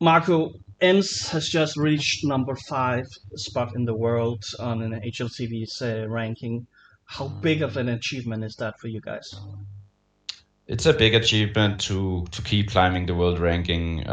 Marco, ENCE has just reached number 5 spot in the world on an HLTV's ranking. How big of an achievement is that for you guys? It's a big achievement to keep climbing the world ranking.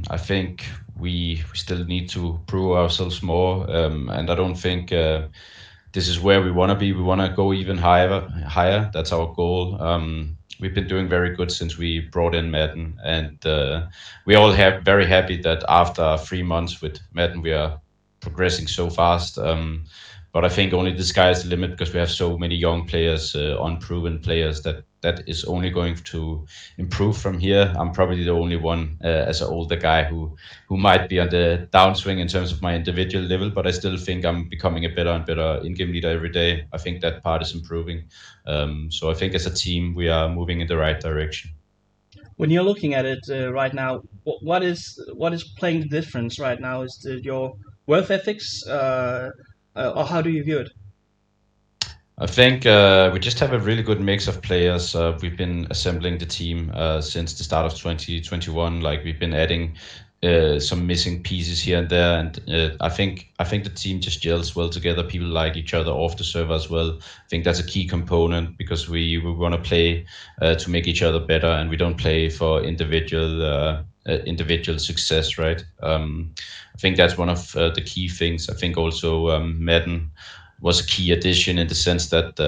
I think we still need to prove ourselves more, and I don't think this is where we want to be. We want to go even higher. That's our goal. We've been doing very good since we brought in Maden, and we all have very happy that after 3 months with Maden, we are progressing so fast. But I think only the sky is the limit because we have so many young players, unproven players that is only going to improve from here. I'm probably the only one as an older guy who might be on the downswing in terms of my individual level, but I still think I'm becoming a better and better in-game leader every day. I think that part is improving. So I think as a team we are moving in the right direction. When you're looking at it right now, what is playing the difference right now? Is it your worth ethics, or how do you view it? I think we just have a really good mix of players. We've been assembling the team since the start of 2021. Like we've been adding some missing pieces here and there, and I think the team just gels well together. People like each other off the server as well. I think that's a key component because we want to play to make each other better, and we don't play for individual success, right? I think that's one of the key things. I think also Madden was a key addition in the sense that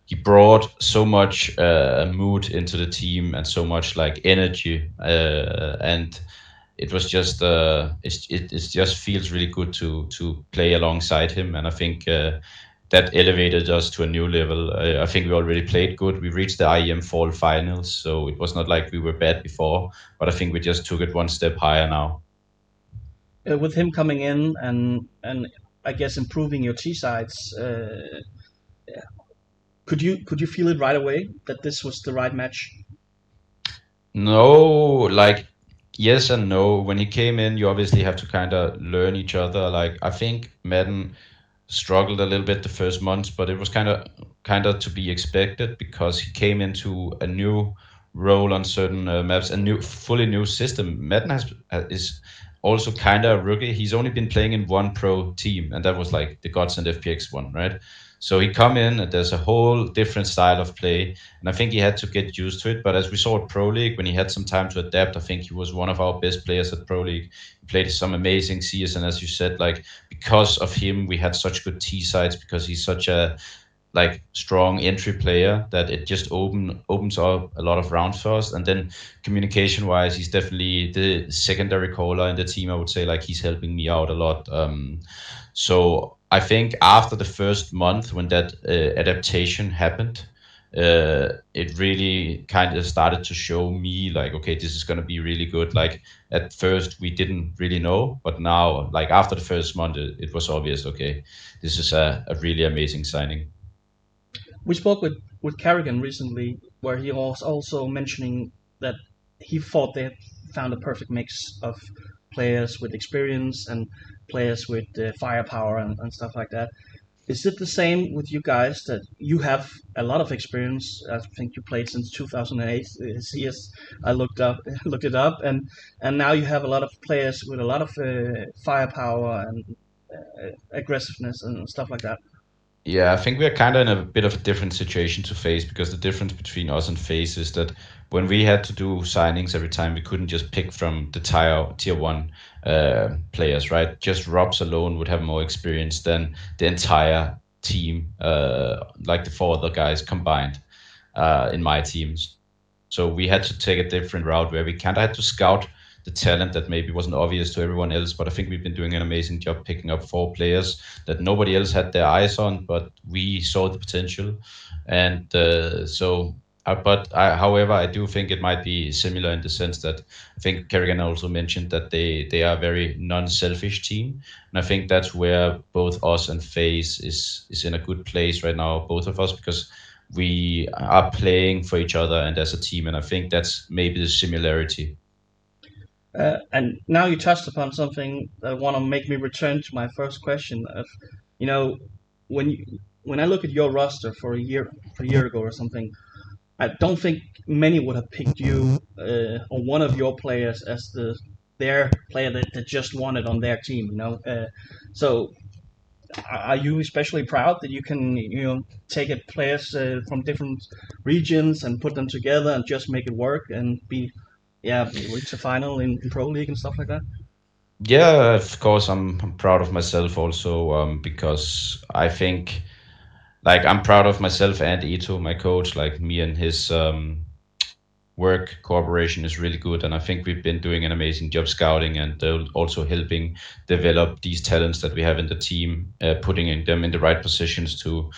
he brought so much mood into the team and so much like energy, and it was just it just feels really good to play alongside him, and I think that elevated us to a new level. I think we already played good. We reached the IEM fall finals, so it was not like we were bad before, but I think we just took it one step higher now. With him coming in and I guess improving your T sides, could you feel it right away that this was the right match? No, like yes and no. When he came in, you obviously have to kind of learn each other. Like I think Madden struggled a little bit the first months, but it was kind of to be expected because he came into a new role on certain maps, a new fully new system. Madden is also kind of a rookie. He's only been playing in one pro team, and that was like the Gods and FPX one, right? So he come in and there's a whole different style of play, and I think he had to get used to it. But as we saw at Pro League, when he had some time to adapt, I think he was one of our best players at Pro League. He played some amazing CS, and as you said, like because of him, we had such good T sides because he's such a like strong entry player that it just opens up a lot of rounds for us. And then communication wise, he's definitely the secondary caller in the team. I would say like he's helping me out a lot. So I think after the first month when that adaptation happened, it really kind of started to show me like okay, this is going to be really good. Like at first we didn't really know, but now like after the first month it was obvious, okay, this is a really amazing signing. We spoke with Carrigan recently, where he was also mentioning that he thought they had found a perfect mix of players with experience and players with firepower and stuff like that. Is it the same with you guys that you have a lot of experience? I think you played since 2008. CS, I looked it up, and now you have a lot of players with a lot of firepower and aggressiveness and stuff like that. Yeah, I think we are kind of in a bit of a different situation to Face because the difference between us and Face is that when we had to do signings every time, we couldn't just pick from the tier one players, right? Just Robs alone would have more experience than the entire team, like the four other guys combined in my teams. So we had to take a different route where we kind of had to scout the talent that maybe wasn't obvious to everyone else. But I think we've been doing an amazing job picking up four players that nobody else had their eyes on, but we saw the potential. And however, I do think it might be similar in the sense that I think Kerrigan also mentioned that they are a very non-selfish team, and I think that's where both us and FaZe is in a good place right now, both of us, because we are playing for each other and as a team, and I think that's maybe the similarity. And now you touched upon something that want to make me return to my first question of, you know, when you, when I look at your roster for a year ago or something, I don't think many would have picked you or one of your players as the their player that just won it on their team. So are you especially proud that you can take it players from different regions and put them together and just make it work and be yeah reach a final in pro league and stuff like that? Yeah, of course, I'm proud of myself also, because I think like I'm proud of myself and Ito, my coach. Like me and his work cooperation is really good, and I think we've been doing an amazing job scouting and also helping develop these talents that we have in the team, putting them in the right positions to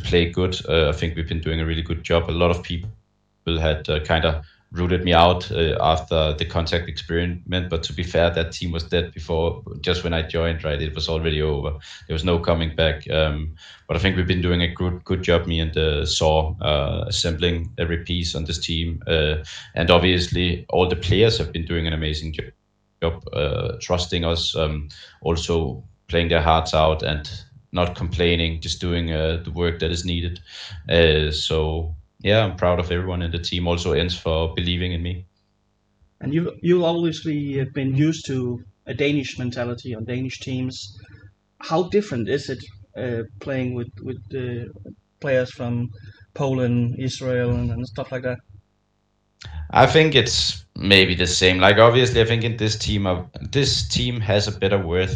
play good. I think we've been doing a really good job. A lot of people had kind of rooted me out after the contact experiment, but to be fair, that team was dead before, just when I joined. Right, it was already over. There was no coming back. But I think we've been doing a good job, me and Saw, assembling every piece on this team. And obviously, all the players have been doing an amazing job, trusting us, also playing their hearts out and not complaining, just doing the work that is needed. So yeah, I'm proud of everyone in the team. Also, ENCE for believing in me. And you obviously have been used to a Danish mentality on Danish teams. How different is it playing with players from Poland, Israel, and stuff like that? I think it's maybe the same. Like obviously, I think in this team has a better work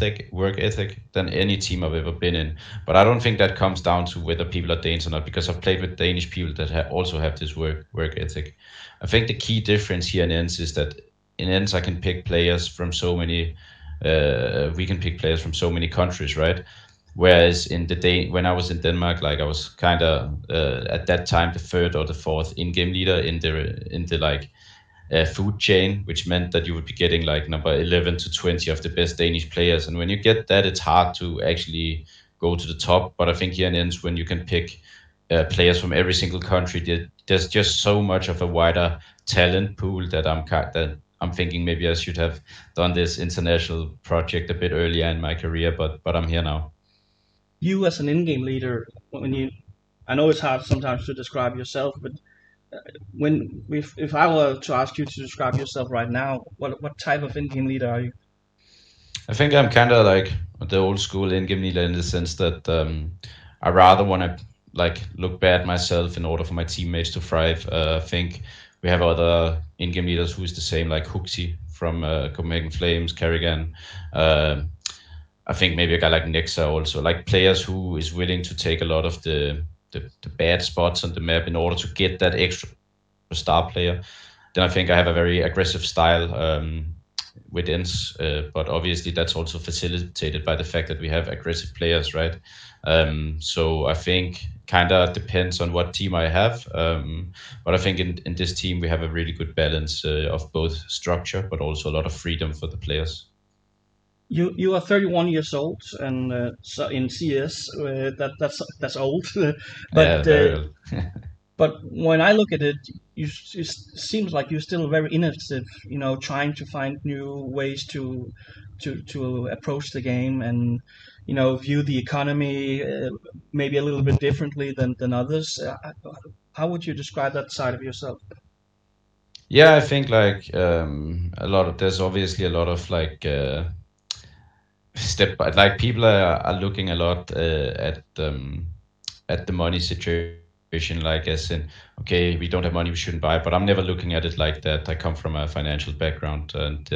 ethic than any team I've ever been in. But I don't think that comes down to whether people are Danes or not, because I've played with Danish people that also have this work ethic. I think the key difference here in ENCE is that in ENCE I can pick players from so many. We can pick players from so many countries, right? Whereas in the day when I was in Denmark, like I was kind of at that time the third or the fourth in-game leader in the like food chain, which meant that you would be getting like number 11 to 20 of the best Danish players. And when you get that, it's hard to actually go to the top. But I think here in ENCE, when you can pick players from every single country, there's just so much of a wider talent pool that I'm thinking maybe I should have done this international project a bit earlier in my career, but I'm here now. You as an in-game leader, when you, I know it's hard sometimes to describe yourself, but when if I were to ask you to describe yourself right now, what type of in-game leader are you? I think I'm kind of like the old school in-game leader in the sense that I rather want to like look bad myself in order for my teammates to thrive. I think we have other in-game leaders who is the same, like Huxi from Copenhagen Flames, Kerrigan. Uh, I think maybe a guy like Nexa also, like players who is willing to take a lot of the bad spots on the map in order to get that extra star player. Then I think I have a very aggressive style with ENCE, but obviously that's also facilitated by the fact that we have aggressive players, right? So I think kind of depends on what team I have, but I think in this team we have a really good balance of both structure, but also a lot of freedom for the players. You are 31 years old, and so in CS, that's old. but Yeah, very uh, well. but when I look at it, it seems like you're still very innovative. Trying to find new ways to approach the game and view the economy maybe a little bit differently than others. How would you describe that side of yourself? Yeah, I think like there's obviously a lot of like step by like people are looking a lot at the money situation, like as in, okay, we don't have money, we shouldn't buy. But I'm never looking at it like that. I come from a financial background, and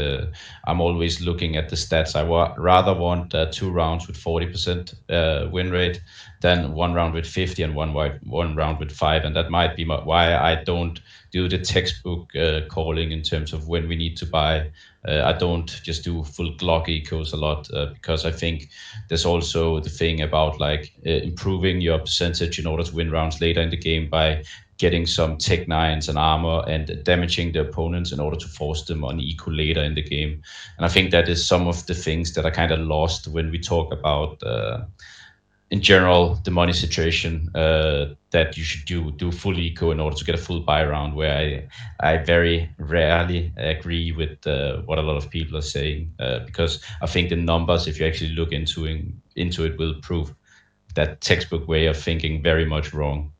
I'm always looking at the stats. I rather want 2 rounds with 40% win rate than 1 round with 50 and one round with 5. And that might be why I don't do the textbook calling in terms of when we need to buy. I don't just do full Glock ecos a lot, because I think there's also the thing about like improving your percentage in order to win rounds later in the game by getting some tech nines and armor and damaging the opponents in order to force them on eco later in the game. And I think that is some of the things that are kind of lost when we talk about in general the money situation, that you should do full eco in order to get a full buy round, where I very rarely agree with what a lot of people are saying, because I think the numbers, if you actually look into it, will prove that textbook way of thinking very much wrong.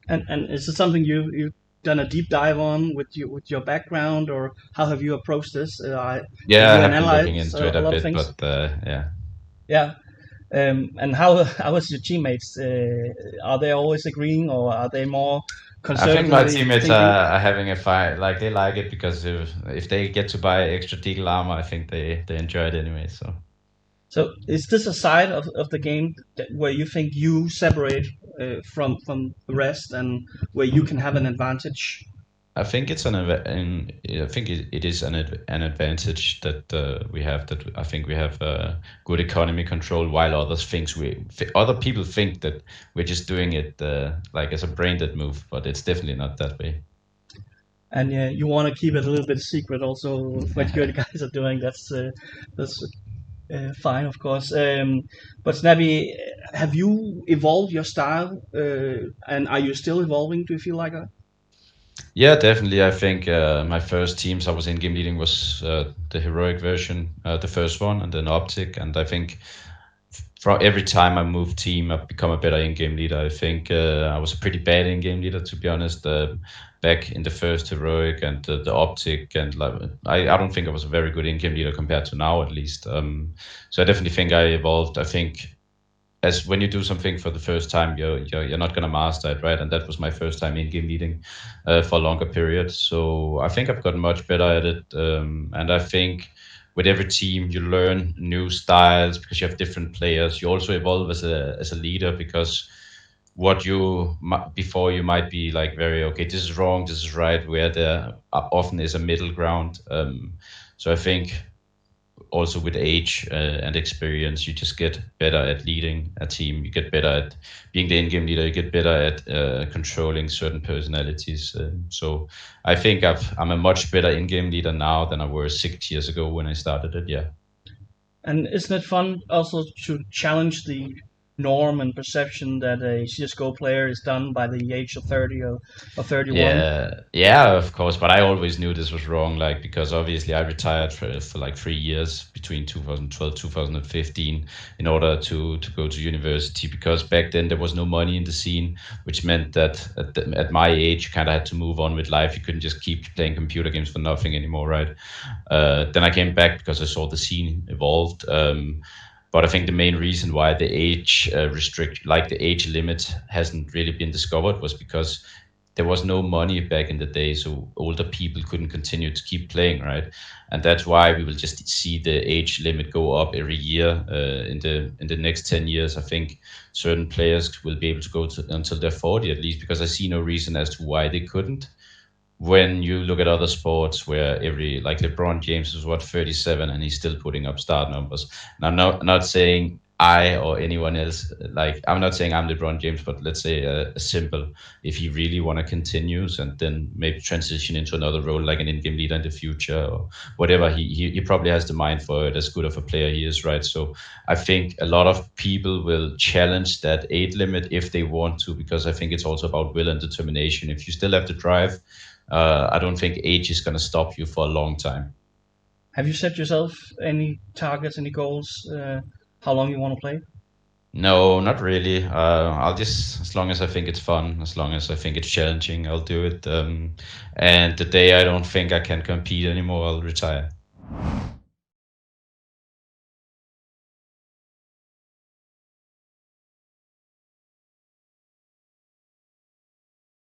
And is it something you done a deep dive on with your background, or how have you approached this? Have Yeah, I you have been looking analyzed into it a a lot of bit, things? but yeah. Yeah. And how is your teammates? Are they always agreeing, or are they more I think my conservatively teammates thinking? are having a fight. Like they like it because if they get to buy extra deagle armor, I think they enjoy it anyway. So So is this a side of the game where you think you separate from the rest, and where you can have an advantage? I think it's I think it is an advantage that we have. That I think we have good economy control, while other people think that we're just doing it like as a brain dead move, but it's definitely not that way. And you want to keep it a little bit secret, also what you guys are doing. That's fine, of course. But Snappi, have you evolved your style, and are you still evolving? Do you feel like that? Yeah, definitely. I think my first teams I was in game leading was the heroic version, the first one, and then Optic. And I think for every time I move team, I've become a better in-game leader. I think I was a pretty bad in-game leader, to be honest. Back in the first heroic and the optic, and like, I don't think I was a very good in-game leader compared to now, at least. So I definitely think I evolved. I think as when you do something for the first time, you're not gonna master it, right? And that was my first time in game leading for a longer period. So I think I've gotten much better at it, and I think with every team you learn new styles because you have different players. You also evolve as a leader because what before you might be like very okay, this is wrong, this is right, where there often is a middle ground. So I think also with age and experience, you just get better at leading a team. You get better at being the in-game leader. You get better at controlling certain personalities. So I think I'm a much better in-game leader now than I was 6 years ago when I started it. Yeah. And isn't it fun also to challenge the norm and perception that a CS:GO player is done by the age of 30 or 31? Yeah, yeah, of course. But I always knew this was wrong, like because obviously I retired for like 3 years between 2012 2015 in order to go to university because back then there was no money in the scene, which meant that at my age you kind of had to move on with life. You couldn't just keep playing computer games for nothing anymore, right? Then I came back because I saw the scene evolved. But I think the main reason why the like the age limit, hasn't really been discovered was because there was no money back in the day, so older people couldn't continue to keep playing, right? And that's why we will just see the age limit go up every year in the next 10 years. I think certain players will be able to go until they're 40 at least, because I see no reason as to why they couldn't. When you look at other sports where like LeBron James is what 37 and he's still putting up start numbers. And I'm not saying I or anyone else, like I'm not saying I'm LeBron James, but let's say a simple, if he really want to continues and then maybe transition into another role like an in-game leader in the future or whatever, he probably has the mind for it, as good of a player he is, right? So I think a lot of people will challenge that age limit if they want to, because I think it's also about will and determination. If you still have the drive, I don't think age is going to stop you for a long time. Have you set yourself any targets, any goals? How long you want to play? No, not really. I'll just, as long as I think it's fun, as long as I think it's challenging, I'll do it. And the day I don't think I can compete anymore, I'll retire.